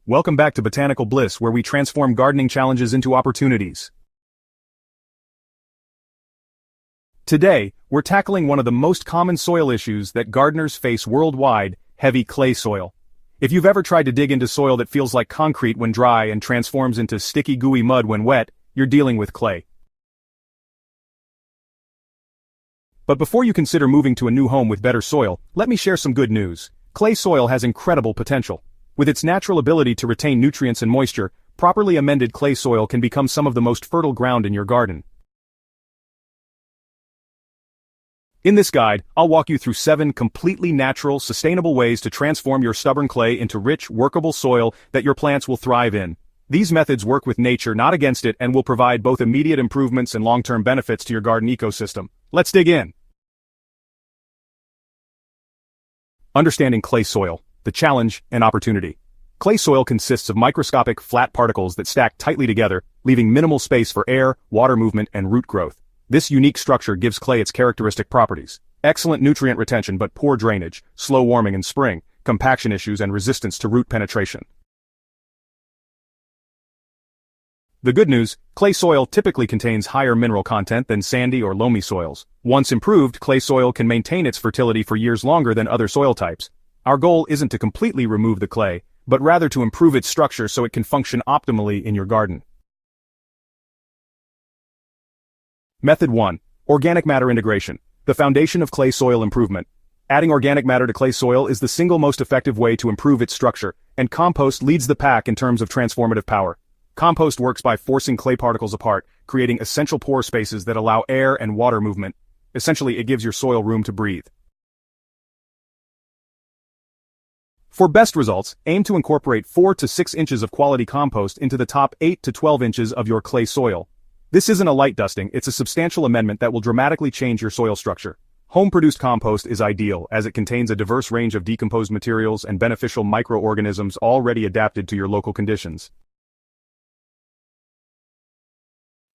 Welcome back to Botanical Bliss, where we transform gardening challenges into opportunities. Today, we're tackling one of the most common soil issues that gardeners face worldwide: heavy clay soil. If you've ever tried to dig into soil that feels like concrete when dry and transforms into sticky, gooey mud when wet, you're dealing with clay. But before you consider moving to a new home with better soil, let me share some good news. Clay soil has incredible potential. With its natural ability to retain nutrients and moisture, properly amended clay soil can become some of the most fertile ground in your garden. In this guide, I'll walk you through 7 completely natural, sustainable ways to transform your stubborn clay into rich, workable soil that your plants will thrive in. These methods work with nature, not against it, and will provide both immediate improvements and long-term benefits to your garden ecosystem. Let's dig in. Understanding clay soil: the challenge and opportunity. Clay soil consists of microscopic, flat particles that stack tightly together, leaving minimal space for air, water movement, and root growth. This unique structure gives clay its characteristic properties: excellent nutrient retention but poor drainage, slow warming in spring, compaction issues, and resistance to root penetration. The good news: clay soil typically contains higher mineral content than sandy or loamy soils. Once improved, clay soil can maintain its fertility for years longer than other soil types. Our goal isn't to completely remove the clay, but rather to improve its structure so it can function optimally in your garden. Method 1. Organic matter integration, the foundation of clay soil improvement. Adding organic matter to clay soil is the single most effective way to improve its structure, and compost leads the pack in terms of transformative power. Compost works by forcing clay particles apart, creating essential pore spaces that allow air and water movement. Essentially, it gives your soil room to breathe. For best results, aim to incorporate 4 to 6 inches of quality compost into the top 8 to 12 inches of your clay soil. This isn't a light dusting, it's a substantial amendment that will dramatically change your soil structure. Home-produced compost is ideal, as it contains a diverse range of decomposed materials and beneficial microorganisms already adapted to your local conditions.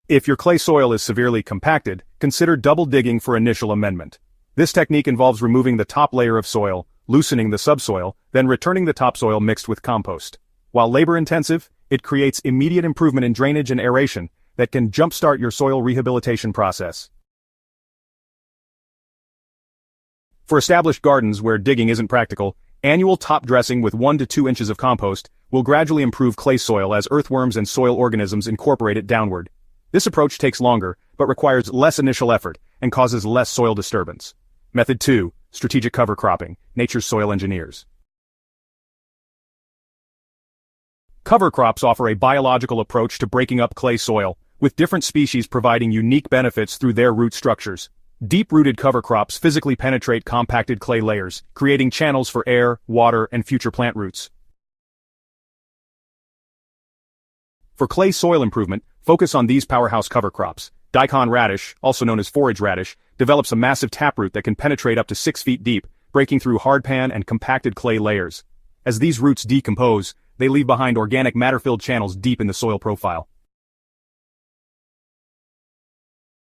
If your clay soil is severely compacted, consider double digging for initial amendment. This technique involves removing the top layer of soil, loosening the subsoil, then returning the topsoil mixed with compost. While labor-intensive, it creates immediate improvement in drainage and aeration that can jumpstart your soil rehabilitation process. For established gardens where digging isn't practical, annual top dressing with 1 to 2 inches of compost will gradually improve clay soil as earthworms and soil organisms incorporate it downward. This approach takes longer, but requires less initial effort and causes less soil disturbance. Method 2. Strategic cover cropping, nature's soil engineers. Cover crops offer a biological approach to breaking up clay soil, with different species providing unique benefits through their root structures. Deep-rooted cover crops physically penetrate compacted clay layers, creating channels for air, water, and future plant roots. For clay soil improvement, focus on these powerhouse cover crops. Daikon radish, also known as forage radish, develops a massive taproot that can penetrate up to 6 feet deep, breaking through hardpan and compacted clay layers. As these roots decompose, they leave behind organic matter-filled channels deep in the soil profile.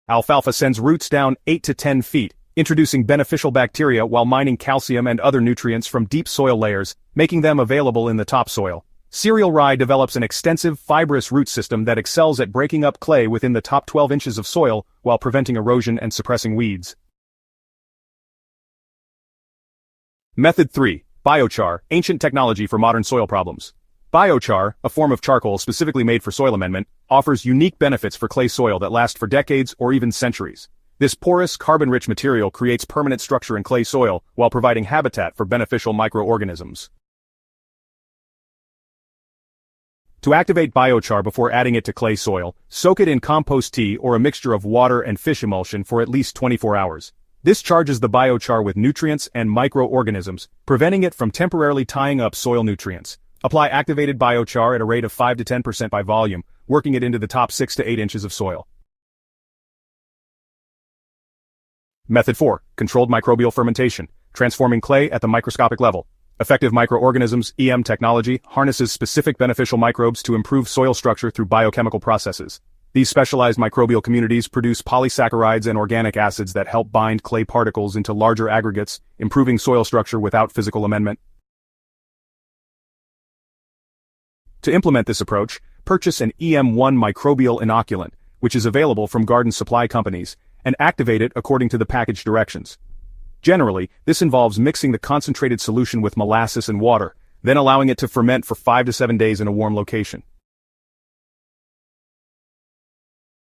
Alfalfa sends roots down 8 to 10 feet, introducing beneficial bacteria while mining calcium and other nutrients from deep soil layers, making them available in the topsoil. Cereal rye develops an extensive, fibrous root system that excels at breaking up clay within the top 12 inches of soil while preventing erosion and suppressing weeds. Method 3. Biochar, ancient technology for modern soil problems. Biochar, a form of charcoal specifically made for soil amendment, offers unique benefits for clay soil that last for decades or even centuries. This porous, carbon-rich material creates permanent structure in clay soil while providing habitat for beneficial microorganisms. To activate biochar before adding it to clay soil, soak it in compost tea or a mixture of water and fish emulsion for at least 24 hours. This charges the biochar with nutrients and microorganisms, preventing it from temporarily tying up soil nutrients. Apply activated biochar at a rate of 5 to 10% by volume, working it into the top 6 to 8 inches of soil. Method 4. Controlled microbial fermentation, transforming clay at the microscopic level. Effective microorganisms (EM) technology harnesses specific beneficial microbes to improve soil structure through biochemical processes. These specialized microbial communities produce polysaccharides and organic acids that help bind clay particles into larger aggregates, improving soil structure without physical amendment. To implement this approach, purchase an EM1 microbial inoculant, which is available from garden supply companies, and activate it according to the package directions. Generally, this involves mixing the concentrated solution with molasses and water, then allowing it to ferment for 5 to 7 days in a warm location.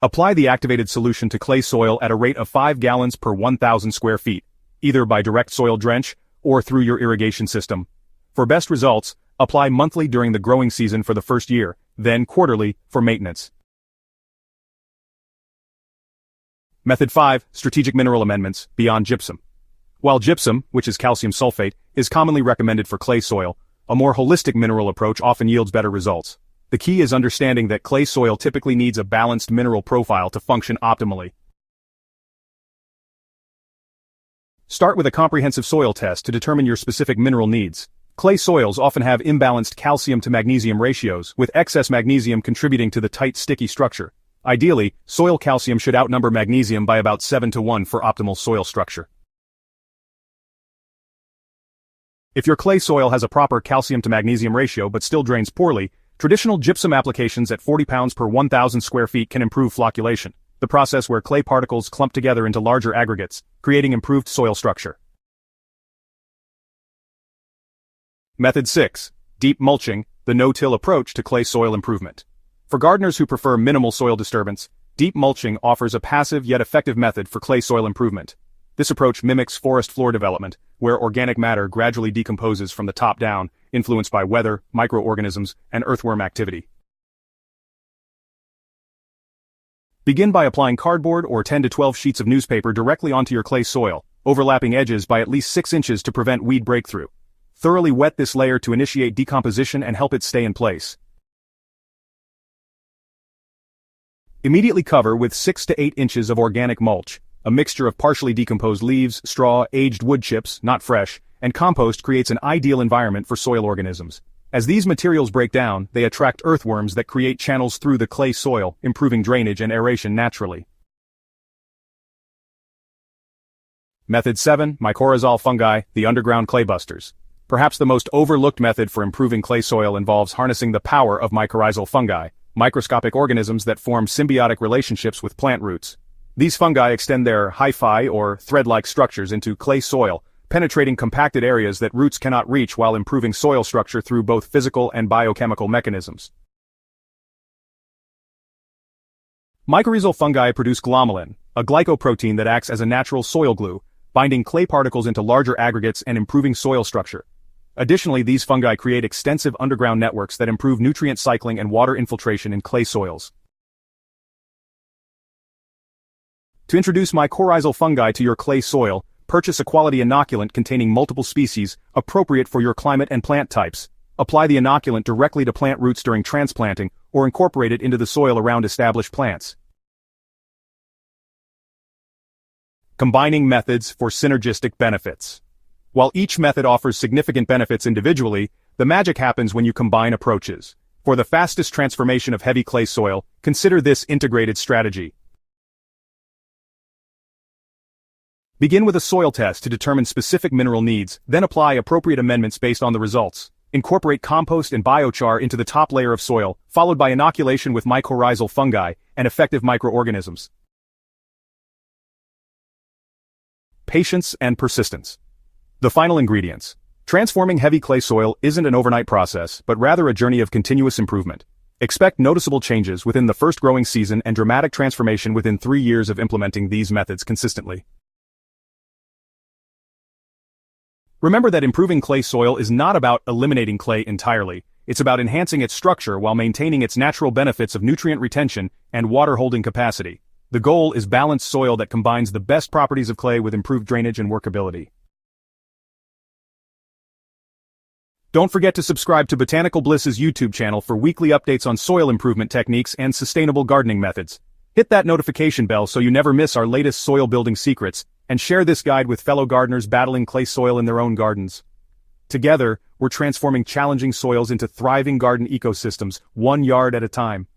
Apply the activated solution to clay soil at a rate of 5 gallons per 1,000 square feet, either by direct soil drench or through your irrigation system. For best results, apply monthly during the growing season for the first year, then quarterly for maintenance. Method 5. Strategic mineral amendments beyond gypsum. While gypsum, which is calcium sulfate, is commonly recommended for clay soil, a more holistic mineral approach often yields better results. The key is understanding that clay soil typically needs a balanced mineral profile to function optimally. Start with a comprehensive soil test to determine your specific mineral needs. Clay soils often have imbalanced calcium to magnesium ratios, with excess magnesium contributing to the tight, sticky structure. Ideally, soil calcium should outnumber magnesium by about 7 to 1 for optimal soil structure. If your clay soil has a proper calcium to magnesium ratio but still drains poorly, traditional gypsum applications at 40 pounds per 1,000 square feet can improve flocculation, the process where clay particles clump together into larger aggregates, creating improved soil structure. Method 6. Deep mulching, the no-till approach to clay soil improvement. For gardeners who prefer minimal soil disturbance, deep mulching offers a passive yet effective method for clay soil improvement. This approach mimics forest floor development, where organic matter gradually decomposes from the top down, influenced by weather, microorganisms, and earthworm activity. Begin by applying cardboard or 10 to 12 sheets of newspaper directly onto your clay soil, overlapping edges by at least 6 inches to prevent weed breakthrough. Thoroughly wet this layer to initiate decomposition and help it stay in place. Immediately cover with 6 to 8 inches of organic mulch. A mixture of partially decomposed leaves, straw, aged wood chips, not fresh, and compost creates an ideal environment for soil organisms. As these materials break down, they attract earthworms that create channels through the clay soil, improving drainage and aeration naturally. Method 7. Mycorrhizal fungi, the underground clay busters. Perhaps the most overlooked method for improving clay soil involves harnessing the power of mycorrhizal fungi, microscopic organisms that form symbiotic relationships with plant roots. These fungi extend their hyphae or thread-like structures into clay soil, penetrating compacted areas that roots cannot reach while improving soil structure through both physical and biochemical mechanisms. Mycorrhizal fungi produce glomalin, a glycoprotein that acts as a natural soil glue, binding clay particles into larger aggregates and improving soil structure. Additionally, these fungi create extensive underground networks that improve nutrient cycling and water infiltration in clay soils. To introduce mycorrhizal fungi to your clay soil, purchase a quality inoculant containing multiple species, appropriate for your climate and plant types. Apply the inoculant directly to plant roots during transplanting, or incorporate it into the soil around established plants. Combining methods for synergistic benefits. While each method offers significant benefits individually, the magic happens when you combine approaches. For the fastest transformation of heavy clay soil, consider this integrated strategy. Begin with a soil test to determine specific mineral needs, then apply appropriate amendments based on the results. Incorporate compost and biochar into the top layer of soil, followed by inoculation with mycorrhizal fungi and effective microorganisms. Patience and persistence. The final ingredients. Transforming heavy clay soil isn't an overnight process, but rather a journey of continuous improvement. Expect noticeable changes within the first growing season and dramatic transformation within 3 years of implementing these methods consistently. Remember that improving clay soil is not about eliminating clay entirely. It's about enhancing its structure while maintaining its natural benefits of nutrient retention and water-holding capacity. The goal is balanced soil that combines the best properties of clay with improved drainage and workability. Don't forget to subscribe to Botanical Bliss's YouTube channel for weekly updates on soil improvement techniques and sustainable gardening methods. Hit that notification bell so you never miss our latest soil building secrets, and share this guide with fellow gardeners battling clay soil in their own gardens. Together, we're transforming challenging soils into thriving garden ecosystems, 1 yard at a time.